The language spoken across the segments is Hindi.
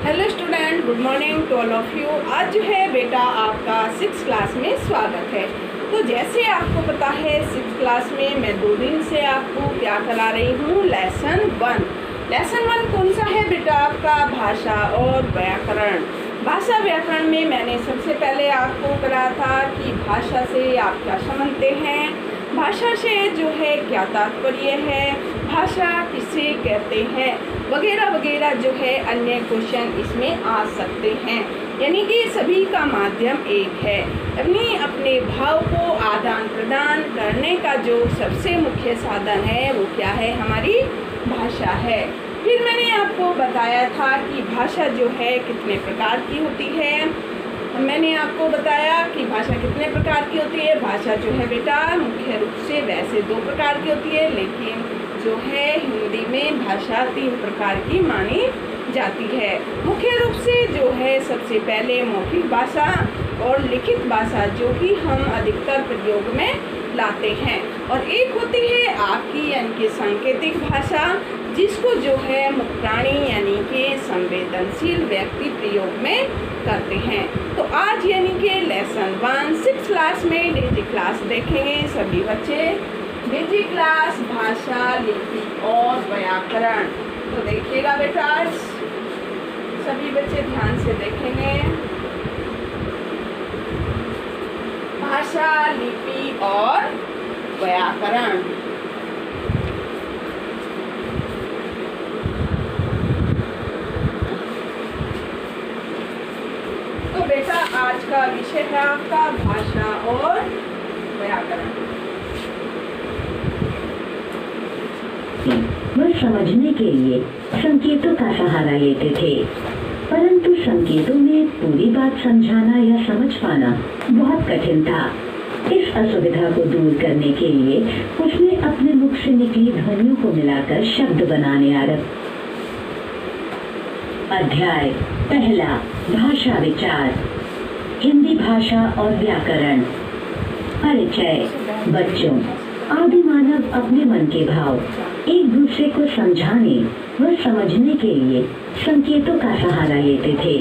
Hello student, good morning to all of you. आज जो है बेटा आपका 6th क्लास में स्वागत है। तो जैसे आपको पता है 6th क्लास में मैं 2 दिन से आपको क्या करा रही हूँ, लेसन 1। लेसन 1 कौन सा है बेटा? आपका भाषा और व्याकरण। भाषा व्याकरण में मैंने सबसे पहले आपको कराया था कि भाषा से आप क्या समझते हैं, भाषा से जो है क्या तात्पर्य है, भाषा किसे कहते हैं, वगैरह वगैरह जो है अन्य क्वेश्चन इसमें आ सकते हैं। यानी कि सभी का माध्यम एक है, यानी अपने भाव को आदान प्रदान करने का जो सबसे मुख्य साधन है वो क्या है? हमारी भाषा है। फिर मैंने आपको बताया था कि भाषा जो है कितने प्रकार की होती है। मैंने आपको बताया कि भाषा कितने प्रकार की होती है। भाषा जो है बेटा मुख्य रूप से वैसे 2 प्रकार की होती है, लेकिन जो है हिंदी में भाषा 3 प्रकार की मानी जाती है। मुख्य रूप से जो है सबसे पहले मौखिक भाषा और लिखित भाषा, जो कि हम अधिकतर प्रयोग में लाते हैं, और एक होती है आपकी यानी कि सांकेतिक भाषा, जिसको जो है मुख्य प्राणी यानी कि संवेदनशील व्यक्ति प्रयोग में करते हैं। तो आज यानी कि लेसन 1 6th क्लास में डिजिटल क्लास देखेंगे सभी बच्चे। डिजिटल क्लास भाषा, लिपि और व्याकरण। तो देखिएगा बेटा, सभी बच्चे ध्यान से देखेंगे। भाषा, लिपि और व्याकरण। तो बेटा आज का विषय है आपका भाषा और व्याकरण। वह समझने के लिए संकेतों का सहारा लेते थे, परंतु संकेतों में पूरी बात समझाना या समझ पाना बहुत कठिन था। इस असुविधा को दूर करने के लिए उसने अपने मुख से निकली ध्वनियों को मिलाकर शब्द बनाने आरंभ। अध्याय पहला, भाषा विचार, हिंदी भाषा और व्याकरण। परिचय। बच्चों, आदि मानव अपने मन के भाव एक दूसरे को समझाने व समझने के लिए संकेतों का सहारा लेते थे,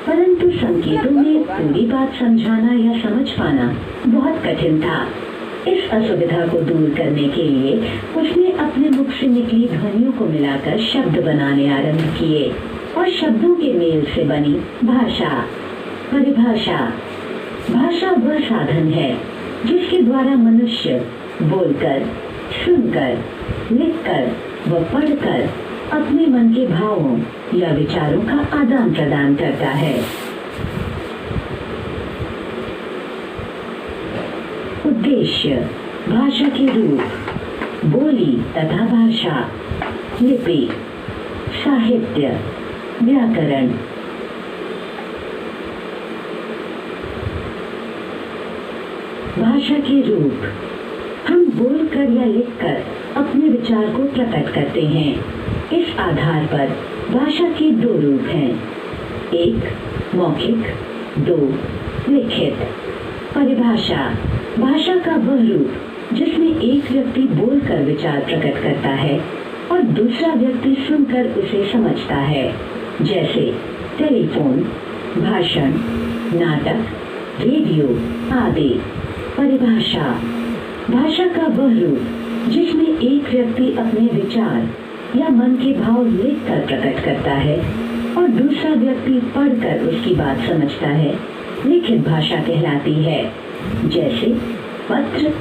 परंतु संकेतों में पूरी बात समझाना या समझ पाना बहुत कठिन था। इस असुविधा को दूर करने के लिए उसने अपने मुख से निकली ध्वनियों को मिलाकर शब्द बनाने आरंभ किए, और शब्दों के मेल से बनी भाषा। परिभाषा। भाषा वह साधन है जिसके द्वारा मनुष्य बोलकर, सुनकर, लिखकर व पढ़कर अपने मन के भावों या विचारों का आदान प्रदान करता है। उद्देश्य। भाषा के रूप, बोली तथा भाषा, लिपि, साहित्य, व्याकरण। भाषा के रूप। हम बोलकर या लिखकर अपने विचार को प्रकट करते हैं। इस आधार पर भाषा के 2 रूप हैं, 1 मौखिक, 2 लिखित। परिभाषा। भाषा का वह रूप जिसमें एक व्यक्ति बोलकर विचार प्रकट करता है और दूसरा व्यक्ति सुनकर उसे समझता है, जैसे टेलीफोन, भाषण, नाटक, रेडियो आदि। परिभाषा। भाषा का वह रूप जिसमें एक व्यक्ति अपने विचार या मन के भाव लिखकर प्रकट करता है और दूसरा व्यक्ति पढ़कर उसकी बात समझता है, लिखित भाषा कहलाती है, जैसे पत्र,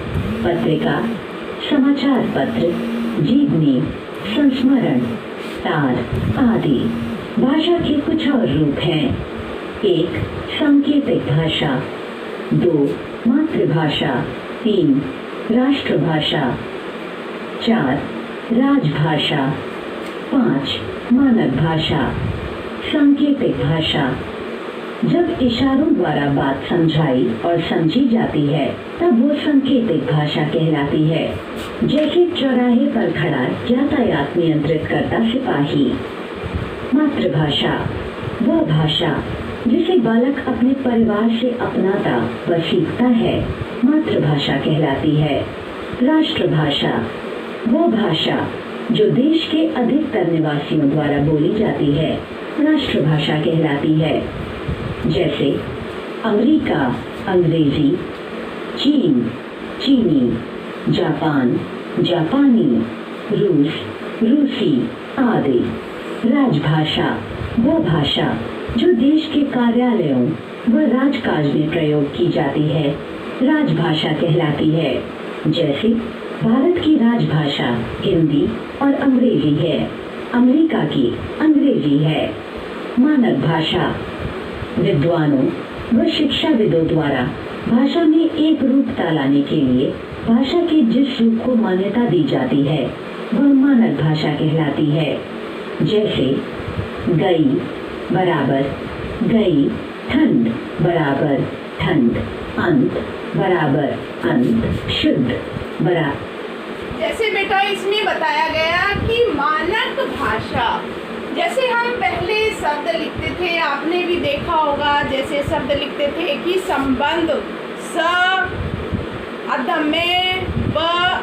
पत्रिका, समाचार पत्र, जीवनी, संस्मरण, तार आदि। भाषा के कुछ और रूप हैं, 1 सांकेतिक भाषा, 2 मातृभाषा, 3 राष्ट्रभाषा, 4 राजभाषा, 5 मानक भाषा। सांकेतिक भाषा। जब इशारों द्वारा बात समझाई और समझी जाती है तब वो सांकेतिक भाषा कहलाती है, जैसे चौराहे पर खड़ा यातायात नियंत्रित करता सिपाही। मातृभाषा। वह भाषा जिसे बालक अपने परिवार से अपनाता व सीखता है, मातृभाषा कहलाती है। राष्ट्रभाषा। वो भाषा जो देश के अधिकतर निवासियों द्वारा बोली जाती है, राष्ट्रभाषा कहलाती है। जैसे अमेरिका अंग्रेजी, चीन चीनी, जापान जापानी, रूस रूसी आदि। राजभाषा वह भाषा जो देश के कार्यालयों व राजकाज में प्रयोग की जाती है, राजभाषा कहलाती है। जैसे भारत की राजभाषा हिंदी और अंग्रेजी है, अमेरिका की अंग्रेजी है। मानक भाषा विद्वानों व शिक्षाविदों द्वारा भाषा में एक रूपता लाने के लिए भाषा के जिस रूप को मान्यता दी जाती है वह मानक भाषा कहलाती है। जैसे गई बराबर गई, ठंड बराबर ठंड, अंत बराबर अंत, शुद्ध बराबर। जैसे बेटा इसमें बताया गया कि मानक भाषा, जैसे हम पहले शब्द लिखते थे, आपने भी देखा होगा, जैसे शब्द लिखते थे कि संबंध स अधमे ब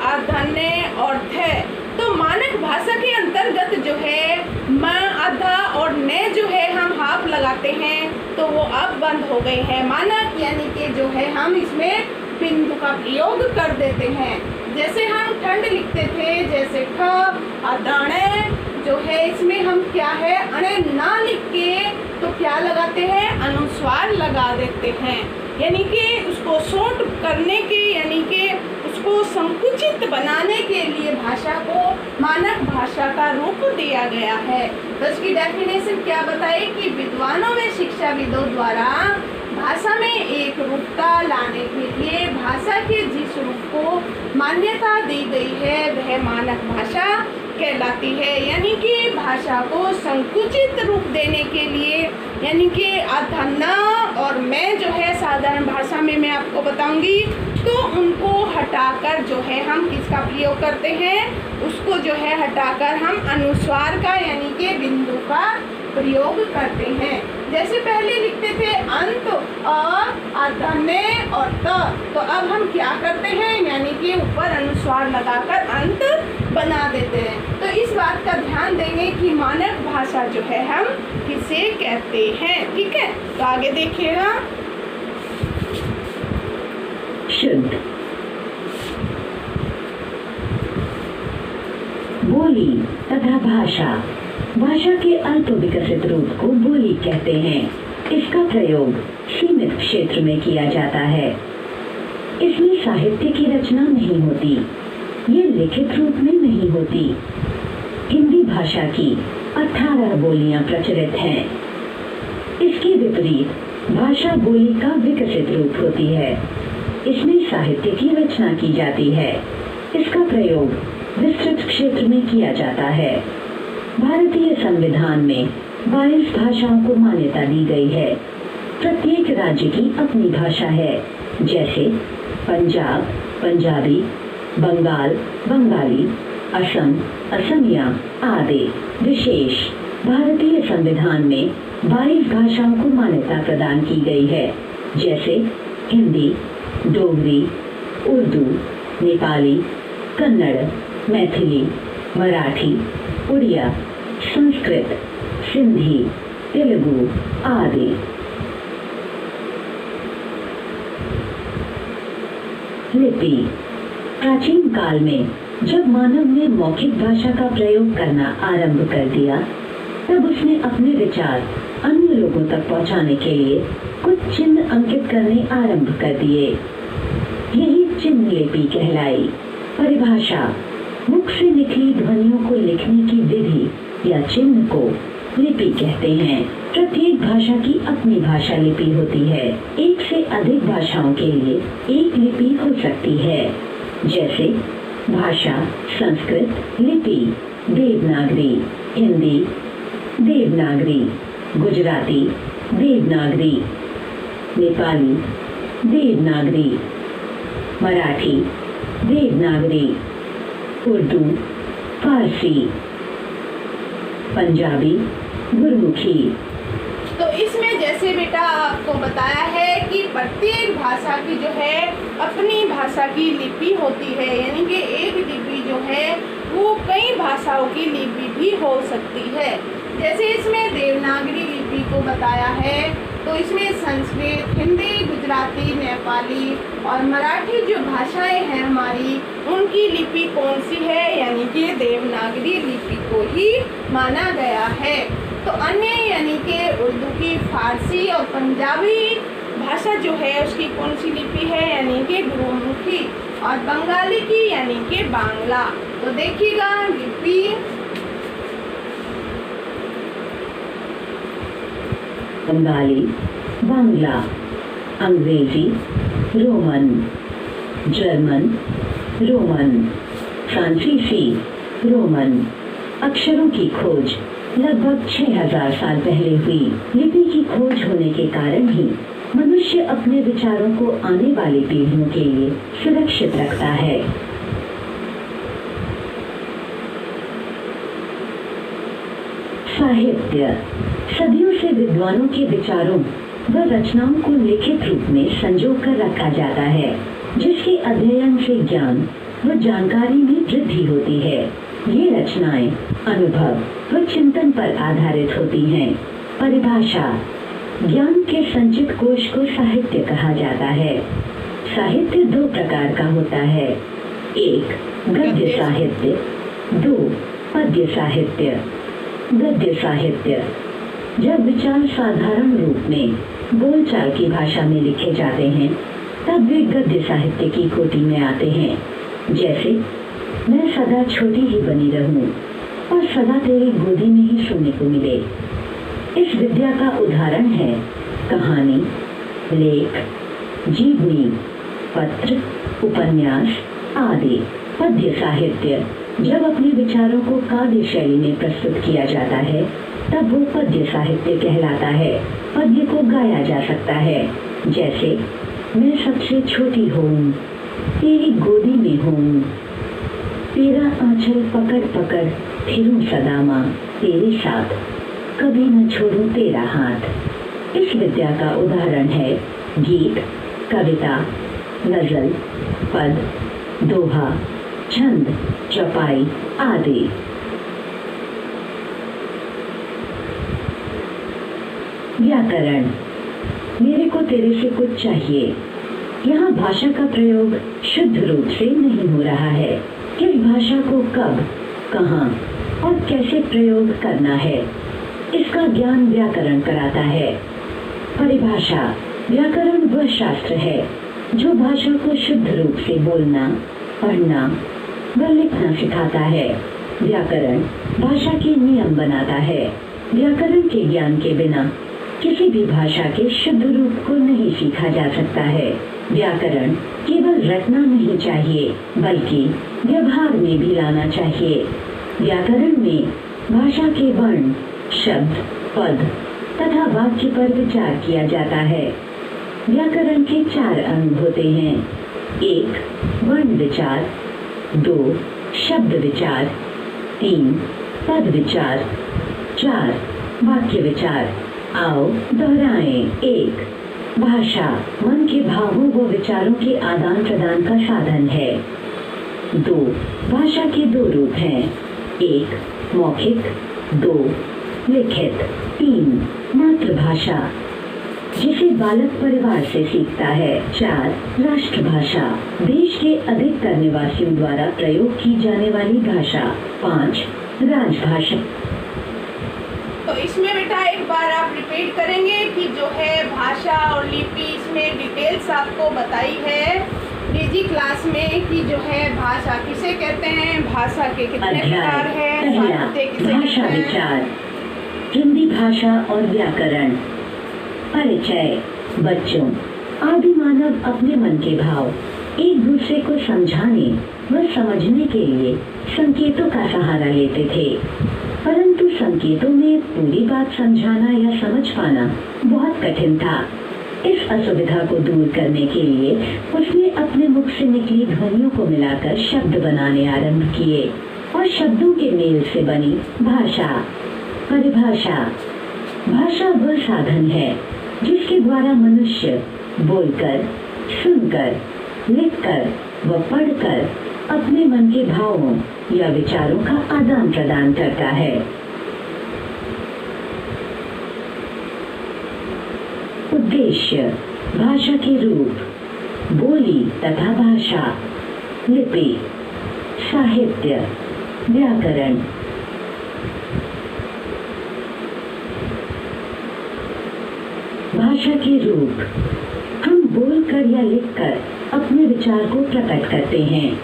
अधने और थे, तो मानक भाषा के अंतर्गत जो है म अधा और ने जो है हम हाफ लगाते हैं तो वो अब बंद हो गए हैं। मानक यानी कि जो है हम इसमें बिंदु का प्रयोग कर देते हैं। जैसे हम ठंड लिखते थे, जैसे ठ अदाणे जो है इसमें हम क्या है अणे ना लिख के तो क्या लगाते हैं, अनुस्वार लगा देते हैं। यानी कि उसको शॉर्ट करने के, यानी कि उसको संकुचित बनाने के लिए भाषा को मानक भाषा का रूप दिया गया है। तो इसकी डेफिनेशन क्या बताए कि विद्वानों में शिक्षाविदों द्वारा भाषा में एक रूपता लाने के लिए भाषा के जिस रूप को मान्यता दी गई है वह मानक भाषा कहलाती है। यानी कि भाषा को संकुचित रूप देने के लिए, यानी कि अधन और मैं जो है साधारण भाषा में मैं आपको बताऊंगी, तो उनको हटाकर जो है हम किसका प्रयोग करते हैं, उसको जो है हटाकर हम अनुस्वार का यानी कि बिंदु का प्रयोग करते हैं। जैसे पहले लिखते थे अंत अधने और त, तो अब हम क्या करते हैं, यानी कि ऊपर अनुस्वार लगाकर अंत बना देते हैं। तो इस बात का ध्यान देंगे कि मानक भाषा जो है हम किसे कहते हैं। ठीक है, तो आगे देखिएगा। शुद्ध बोली तथा भाषा, भाषा के अल्प विकसित रूप को बोली कहते हैं। इसका प्रयोग सीमित क्षेत्र में किया जाता है। इसमें साहित्य की रचना नहीं होती, ये लिखित रूप में नहीं होती। हिंदी भाषा की 18 बोलियां प्रचलित हैं। इसके विपरीत भाषा बोली का विकसित रूप होती है। इसमें साहित्य की रचना की जाती है। इसका प्रयोग विस्तृत क्षेत्र में किया जाता है। भारतीय संविधान में 22 भाषाओं को मान्यता दी गई है। प्रत्येक राज्य की अपनी भाषा है, जैसे पंजाब पंजाबी, बंगाल बंगाली, असम असमिया आदि। विशेष भारतीय संविधान में 22 भाषाओं को मान्यता प्रदान की गई है, जैसे हिंदी, डोगरी, उर्दू, नेपाली, कन्नड़, मैथिली, मराठी, उड़िया, संस्कृत, सिंधी, तेलुगु आदि। लिपि, प्राचीन काल में जब मानव ने मौखिक भाषा का प्रयोग करना आरंभ कर दिया, तब उसने अपने विचार अन्य लोगों तक पहुंचाने के लिए कुछ चिन्ह अंकित करने आरंभ कर दिए। यही चिन्ह लिपि कहलाई। परिभाषा, मुख से निकली ध्वनियों को लिखने की विधि या चिन्ह को लिपि कहते हैं। प्रत्येक भाषा की अपनी भाषा लिपि होती है। एक से अधिक भाषाओं के लिए एक लिपि हो सकती है, जैसे भाषा संस्कृत लिपि, देवनागरी, हिंदी देवनागरी, गुजराती देवनागरी, नेपाली देवनागरी, मराठी देवनागरी, उर्दू, फारसी, पंजाबी, गुरमुखी। तो इसमें जैसे बेटा आपको बताया है कि प्रत्येक भाषा की जो है अपनी भाषा की लिपि होती है, यानी कि एक लिपि जो है वो कई भाषाओं की लिपि भी हो सकती है। जैसे इसमें देवनागरी लिपि को बताया है, तो इसमें संस्कृत, हिंदी, गुजराती, नेपाली और मराठी जो भाषाएं हैं हमारी, उनकी लिपि कौन सी है, यानी कि देवनागरी लिपि को ही माना गया है। तो अन्य यानी कि उर्दू की, फारसी और पंजाबी भाषा जो है उसकी कौन सी लिपि है, यानी कि गुरुमुखी, और बंगाली की यानी कि बांग्ला। तो देखिएगा लिपि बंगाली, बांग्ला, अंग्रेजी, रोमन, जर्मन, रोमन, फ्रांसीसी, रोमन। अक्षरों की खोज लगभग 6000 साल पहले हुई। लिपि की खोज होने के कारण ही मनुष्य अपने विचारों को आने वाली पीढ़ियों के लिए सुरक्षित रखता है। साहित्य सदियों से विद्वानों के विचारों व रचनाओं को लिखित रूप में संजो कर रखा जाता है, जिसके अध्ययन से ज्ञान व जानकारी में वृद्धि होती है। ये रचनाएं अनुभव व चिंतन पर आधारित होती हैं। परिभाषा ज्ञान के संचित कोश को साहित्य कहा जाता है। साहित्य दो प्रकार का होता है, एक गद्य साहित्य, दो पद्य साहित्य। गद्य साहित्य जब विचार साधारण रूप में बोलचाल की भाषा में लिखे जाते हैं तब वे गद्य साहित्य की कोटि में आते हैं। जैसे मैं सदा छोटी ही बनी रहूं और सदा तेरी गोदी में ही सोने को मिले। इस विद्या का उदाहरण है कहानी, लेख, जीवनी, पत्र, उपन्यास आदि। पद्य साहित्य जब अपने विचारों को काव्य शैली में प्रस्तुत किया जाता है तब वो पद्य साहित्य कहलाता है। पद्य को गाया जा सकता है, जैसे मैं सबसे छोटी हूँ, तेरी गोदी में हूँ, तेरा आंचल पकड़ पकड़ फिरूं सदा माँ तेरे साथ, कभी न छोड़ूं तेरा हाथ। इस विद्या का उदाहरण है गीत, कविता, गजल, पद, दोहा, छंद, चौपाई आदि। व्याकरण मेरे को तेरे से कुछ चाहिए। यहाँ भाषा का प्रयोग शुद्ध रूप से नहीं हो रहा है। किस भाषा को कब, कहाँ और कैसे प्रयोग करना है, इसका ज्ञान व्याकरण कराता है। परिभाषा व्याकरण वह शास्त्र है जो भाषा को शुद्ध रूप से बोलना, पढ़ना व लिखना सिखाता है। व्याकरण भाषा के नियम बनाता है। व्याकरण के ज्ञान के बिना किसी भी भाषा के शुद्ध रूप को नहीं सीखा जा सकता है। व्याकरण केवल रटना नहीं चाहिए बल्कि व्यवहार में भी लाना चाहिए। व्याकरण में भाषा के वर्ण, शब्द, पद तथा वाक्य पर विचार किया जाता है। व्याकरण के 4 अंग होते हैं, 1 वर्ण विचार, 2 शब्द विचार, 3 पद विचार, 4 वाक्य विचार। आओ दोहराएं। 1 भाषा मन के भावों व विचारों के आदान प्रदान का साधन है। 2 भाषा के 2 रूप हैं, 1 मौखिक, 2 लिखित, 3 मातृभाषा जिसे बालक परिवार से सीखता है, 4 राष्ट्रभाषा देश के अधिकतर निवासियों द्वारा प्रयोग की जाने वाली भाषा, 5 राजभाषा। तो इसमें बेटा एक बार आप रिपीट करेंगे कि जो है भाषा और लिपि, इसमें डिटेल्स आपको बताई है केजी क्लास में कि जो है भाषा किसे कहते हैं, भाषा के कितने प्रकार हैं, साहित्य किसे कहते हैं। हिंदी भाषा और व्याकरण। परिचय बच्चों, आदि मानव अपने मन के भाव एक दूसरे को समझाने व समझने के लिए संकेतों का सहारा लेते थे, परंतु संकेतों में पूरी बात समझाना या समझ पाना बहुत कठिन था। इस असुविधा को दूर करने के लिए उसने अपने मुख से निकली ध्वनियों को मिलाकर शब्द बनाने आरंभ किए और शब्दों के मेल से बनी भाषा। परिभाषा भाषा वह साधन है जिसके द्वारा मनुष्य बोलकर, सुनकर, लिखकर व पढ़कर अपने मन के भावों या विचारों का आदान प्रदान करता है। उद्देश्य, भाषा के रूप, बोली तथा भाषा, लिपि, साहित्य, व्याकरण। भाषा के रूप, हम बोलकर या लिखकर अपने विचार को प्रकट करते हैं।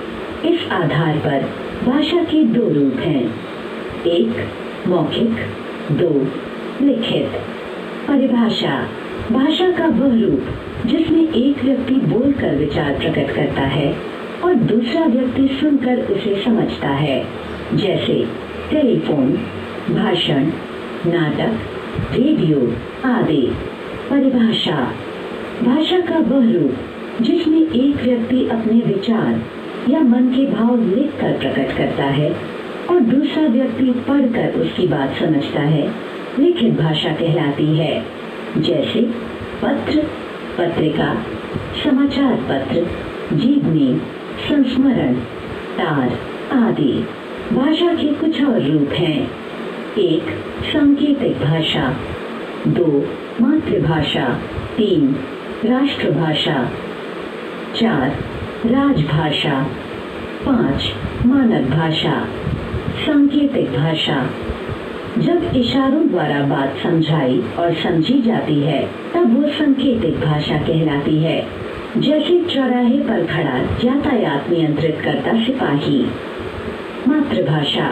इस आधार पर भाषा के दो रूप हैं, एक मौखिक, दो लिखित। परिभाषा, भाषा का वह रूप जिसमें एक व्यक्ति बोलकर विचार प्रकट करता है और दूसरा व्यक्ति सुनकर उसे समझता है, जैसे टेलीफोन, भाषण, नाटक, रेडियो आदि। परिभाषा, भाषा का वह रूप जिसमें एक व्यक्ति अपने विचार या मन के भाव लिखकर प्रकट करता है और दूसरा व्यक्ति पढ़कर उसकी बात समझता है, लिखित भाषा कहलाती है, जैसे पत्र, पत्रिका, समाचार पत्र, जीवनी, संस्मरण, तार आदि। भाषा के कुछ और रूप हैं, एक सांकेतिक भाषा, दो मातृभाषा, तीन राष्ट्रभाषा, चार राजभाषा, पांच मानक भाषा। सांकेतिक भाषा, जब इशारों द्वारा बात समझाई और समझी जाती है तब वो सांकेतिक भाषा कहलाती है, जैसे चौराहे पर खड़ा यातायात नियंत्रित करता सिपाही। मातृभाषा,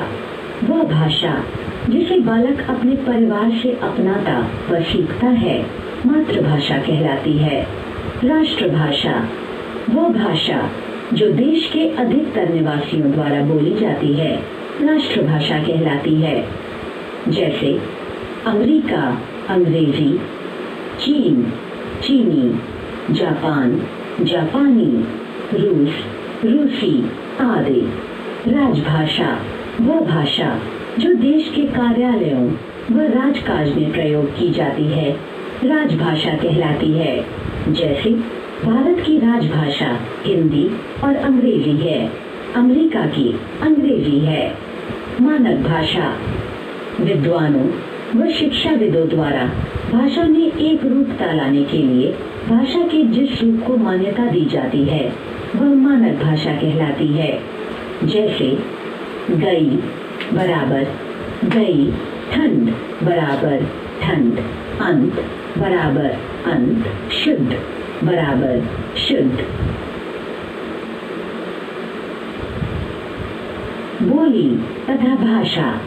वह भाषा जिसे बालक अपने परिवार से अपनाता व सीखता है, मातृभाषा कहलाती है। राष्ट्रभाषा, वह भाषा जो देश के अधिकतर निवासियों द्वारा बोली जाती है, राष्ट्रभाषा कहलाती है, जैसे अमेरिका अंग्रेजी, चीन चीनी, जापान जापानी, रूस रूसी आदि। राजभाषा, वह भाषा जो देश के कार्यालयों व राजकाज में प्रयोग की जाती है, राजभाषा कहलाती है, जैसे भारत की राजभाषा हिंदी और अंग्रेजी है, अमेरिका की अंग्रेजी है। मानक भाषा, विद्वानों व शिक्षाविदों द्वारा भाषा में एक रूपता लाने के लिए भाषा के जिस रूप को मान्यता दी जाती है वह मानक भाषा कहलाती है, जैसे गई बराबर गई, ठंड बराबर ठंड, अंत बराबर अंत, शुद्ध बराबर शुद्ध। बोली तथा भाषा,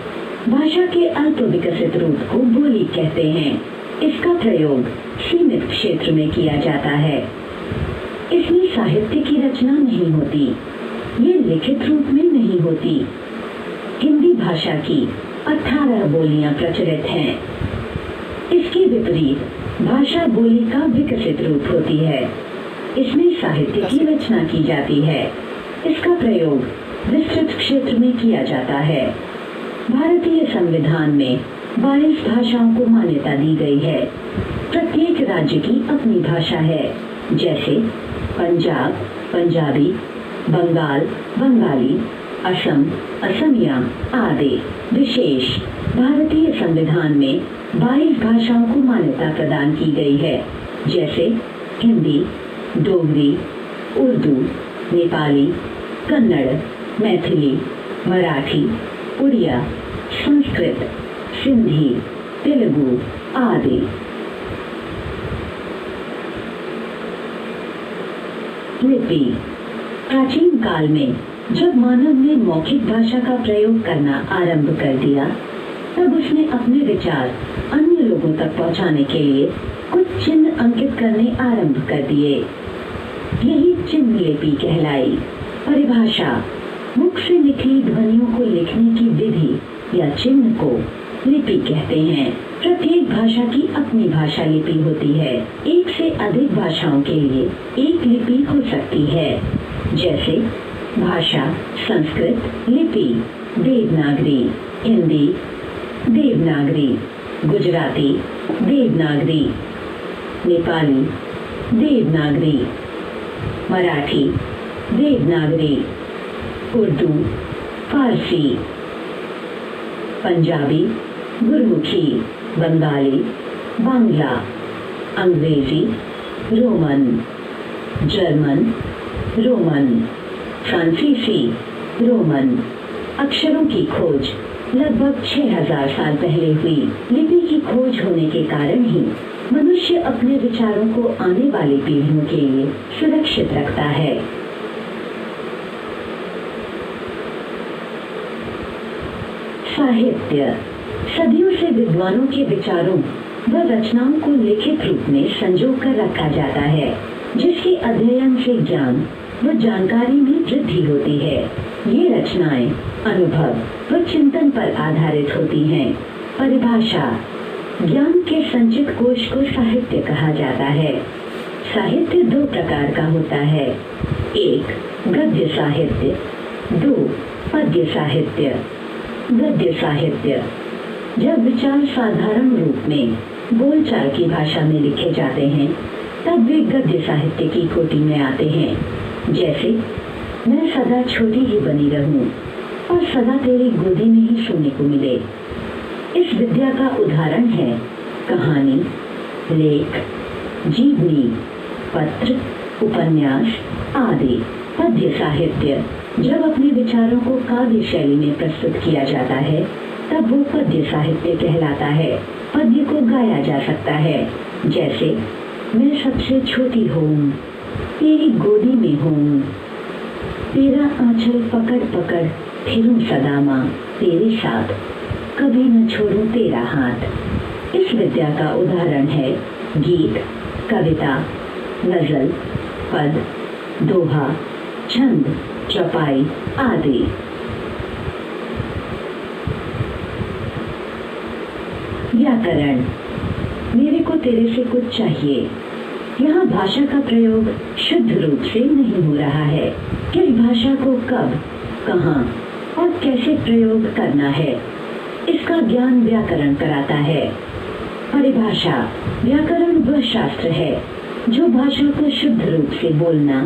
भाषा के अल्प विकसित रूप को बोली कहते हैं। इसका प्रयोग सीमित क्षेत्र में किया जाता है। इसमें साहित्य की रचना नहीं होती, ये लिखित रूप में नहीं होती। हिंदी भाषा की 18 बोलियां प्रचलित हैं। इसके विपरीत भाषा बोली का विकसित रूप होती है। इसमें साहित्य की रचना की जाती है। इसका प्रयोग विस्तृत क्षेत्र में किया जाता है। भारतीय संविधान में 22 भाषाओं को मान्यता दी गई है। प्रत्येक राज्य की अपनी भाषा है, जैसे पंजाब पंजाबी, बंगाल बंगाली, असम असमिया आदि। विशेष, भारतीय संविधान में 22 भाषाओं को मान्यता प्रदान की गई है, जैसे हिंदी, डोगरी, उर्दू, नेपाली, कन्नड़, मैथिली, मराठी, उड़िया, संस्कृत, सिंधी, तेलुगु आदि। लिपि, प्राचीन काल में जब मानव ने मौखिक भाषा का प्रयोग करना आरंभ कर दिया, तब उसने अपने विचार अन्य लोगों तक पहुंचाने के लिए कुछ चिन्ह अंकित करने आरंभ कर दिए। यही चिन्ह लिपि कहलाई। परिभाषा, मुख से निकली ध्वनियों को लिखने की विधि या चिन्ह को लिपि कहते हैं। प्रत्येक भाषा की अपनी भाषा लिपि होती है। एक से अधिक भाषाओं के लिए एक लिपि हो सकती है, जैसे भाषा संस्कृत लिपि देवनागरी, हिंदी देवनागरी, गुजराती देवनागरी, नेपाली देवनागरी, मराठी देवनागरी, उर्दू फारसी, पंजाबी, गुरमुखी, बंगाली, बांग्ला, अंग्रेजी, रोमन, जर्मन, रोमन, फ्रांसीसी, रोमन। अक्षरों की खोज लगभग 6000 साल पहले हुई। लिपि की खोज होने के कारण ही मनुष्य अपने विचारों को आने वाली पीढ़ियों के लिए सुरक्षित रखता है। साहित्य सदियों से विद्वानों के विचारों व रचनाओं को लिखित रूप में संजो कर रखा जाता है, जिसके अध्ययन से ज्ञान व जानकारी में वृद्धि होती है। ये रचनाएं अनुभव व चिंतन पर आधारित होती हैं। परिभाषा ज्ञान के संचित कोश को साहित्य कहा जाता है। साहित्य दो प्रकार का होता है, एक गद्य साहित्य, दो पद्य साहित्य। गद्य साहित्य जब विचार साधारण रूप में बोलचाल की भाषा में लिखे जाते हैं तब वे गद्य साहित्य की कोटि में आते हैं। जैसे मैं सदा छोटी ही बनी रहूं और सदा तेरी गोदी में ही सोने को मिले। इस विद्या का उदाहरण है कहानी, लेख, जीवनी, पत्र, उपन्यास आदि। पद्य साहित्य जब अपने विचारों को काव्य शैली में प्रस्तुत किया जाता है तब वो पद्य साहित्य कहलाता है। पद्य को गाया जा सकता है, जैसे मैं सबसे छोटी हूँ, तेरी गोदी में हूँ, तेरा आंचल पकड़ पकड़ फिरूं सदा माँ तेरे साथ, कभी न छोड़ूं तेरा हाथ। इस विद्या का उदाहरण है गीत, कविता, गजल, पद, दोहा, छंद, चौपाई आदि। व्याकरण मेरे को तेरे से कुछ चाहिए। यहाँ भाषा का प्रयोग शुद्ध रूप से नहीं हो रहा है। किस भाषा को कब, कहाँ और कैसे प्रयोग करना है, इसका ज्ञान व्याकरण कराता है। परिभाषा व्याकरण वह शास्त्र है जो भाषा को शुद्ध रूप से बोलना,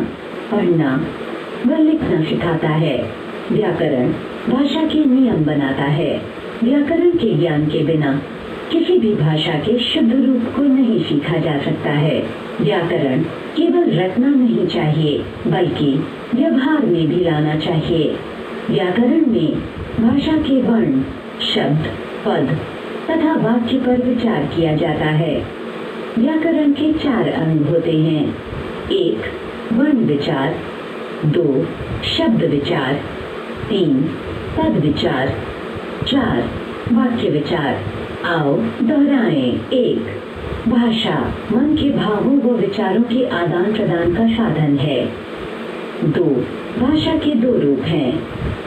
पढ़ना व लिखना सिखाता है। व्याकरण भाषा के नियम बनाता है। व्याकरण के ज्ञान के बिना किसी भी भाषा के शुद्ध रूप को नहीं सीखा जा सकता है। व्याकरण केवल रटना नहीं चाहिए बल्कि व्यवहार में भी लाना चाहिए। व्याकरण में भाषा के वर्ण, शब्द, पद तथा वाक्य पर विचार किया जाता है। व्याकरण के 4 अंग होते हैं, 1 वर्ण विचार, 2 शब्द विचार, 3 पद विचार, 4 वाक्य विचार। आओ दोहराएं। 1 भाषा मन के भावों व विचारों के आदान प्रदान का साधन है। 2 भाषा के 2 रूप हैं,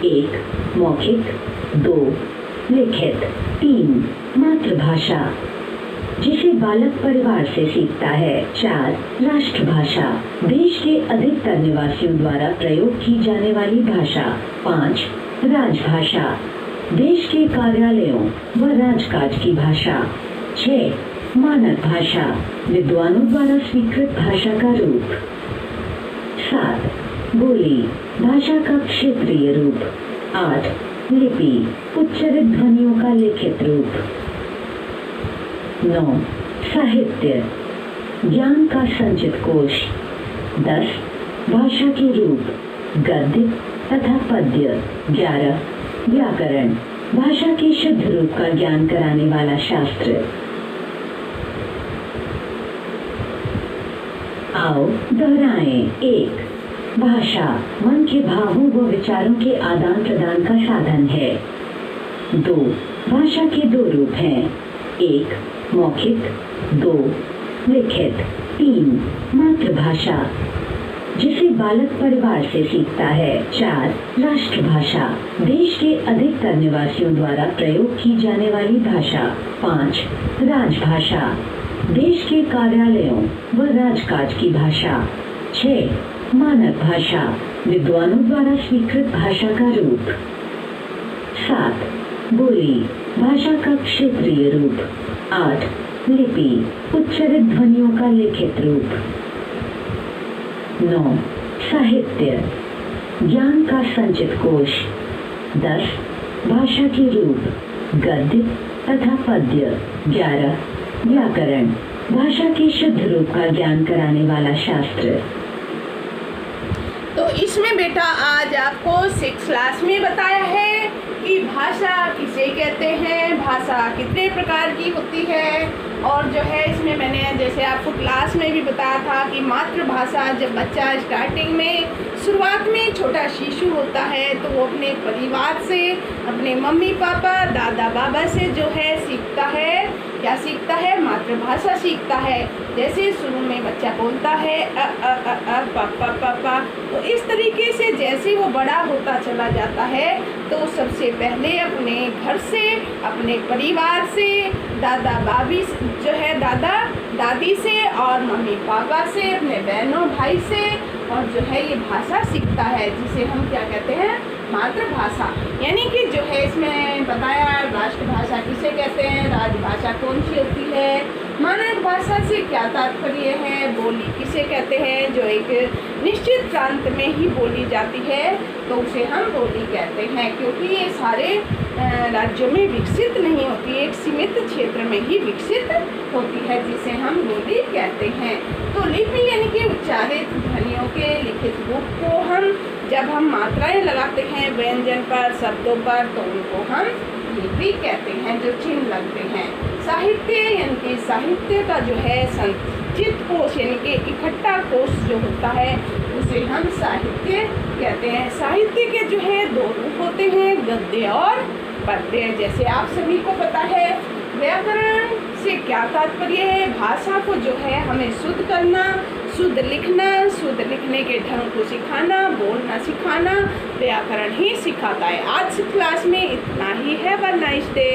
1 मौखिक, 2 लिखित, 3 मातृभाषा जिसे बालक परिवार से सीखता है, 4 राष्ट्रभाषा देश के अधिकतर निवासियों द्वारा प्रयोग की जाने वाली भाषा, 5 राजभाषा देश के कार्यालयों व राजकाज की भाषा, 6 मानक भाषा विद्वानों द्वारा स्वीकृत भाषा का रूप, 7 बोली भाषा का क्षेत्रीय रूप, 8 लिपि उच्चारित ध्वनियों का लिखित रूप, 9 साहित्य ज्ञान का संचित कोश, 10 भाषा के रूप गद्य तथा पद्य, 11 व्याकरण भाषा के शुद्ध रूप का ज्ञान कराने वाला शास्त्र। आओ दोहराएं। 1 भाषा मन के भावों व विचारों के आदान प्रदान का साधन है। 2 भाषा के 2 रूप हैं, 1 मौखिक, 2 लिखित, 3 मातृभाषा जिसे बालक परिवार से सीखता है, 4 राष्ट्रभाषा देश के अधिकतर निवासियों द्वारा प्रयोग की जाने वाली भाषा, 5 राजभाषा देश के कार्यालयों व राजकाज की भाषा, 6 मानक भाषा विद्वानों द्वारा स्वीकृत भाषा का रूप, 7 बोली भाषा का क्षेत्रीय रूप, 8 लिपि उच्चारित ध्वनियों का लिखित रूप, 9 साहित्य ज्ञान का संचित कोश, 10 भाषा के रूप, गद्य तथा पद्य। 11 व्याकरण, भाषा के शुद्ध रूप का ज्ञान कराने वाला शास्त्र। तो इसमें बेटा आज आपको 6 क्लास में बताया है कि भाषा किसे कहते हैं, भाषा कितने प्रकार की होती है। और जो है इसमें मैंने जैसे आपको क्लास में भी बताया था कि मातृभाषा, जब बच्चा स्टार्टिंग में शुरुआत में छोटा शिशु होता है तो वो अपने परिवार से, अपने मम्मी पापा दादा बाबा से जो है सीखता है। क्या सीखता है? मातृभाषा सीखता है। जैसे शुरू में बच्चा बोलता है पापा पापा, तो इस तरीके से जैसे वो बड़ा होता चला जाता है तो सबसे पहले अपने घर से, अपने परिवार से, दादा बाबी जो है दादा दादी से और मम्मी पापा से, अपने बहनों भाई से, और जो है ये भाषा सीखता है जिसे हम क्या कहते हैं? मातृभाषा। यानी कि जो है इसमें बताया राष्ट्रभाषा किसे कहते हैं, राजभाषा कौन सी होती है, मानक भाषा से क्या तात्पर्य है, बोली किसे कहते हैं, जो एक निश्चित प्रांत में ही बोली जाती है तो उसे हम बोली कहते हैं, क्योंकि ये सारे राज्यों में विकसित नहीं होती, एक सीमित क्षेत्र में ही विकसित होती है जिसे हम बोली कहते हैं। तो लिपि यानी कि उच्चारित ध्वनियों के लिखित रूप को हम जब हम मात्राएं लगाते हैं व्यंजन पर, शब्दों पर, तो उनको हम लिपि कहते हैं, जो चिन्ह लगते हैं। साहित्य यानी कि साहित्य का जो है संचित कोश यानी कि इकट्ठा कोश जो होता है उसे हम साहित्य कहते हैं। साहित्य के जो है 2 रूप होते हैं, गद्य और पद्य। जैसे आप सभी को पता है व्याकरण से क्या तात्पर्य है, भाषा को जो है हमें शुद्ध करना, शुद्ध लिखना, शुद्ध लिखने के ढंग को सिखाना, बोलना सिखाना व्याकरण ही सिखाता है। आज की क्लास में इतना ही है। Nice day.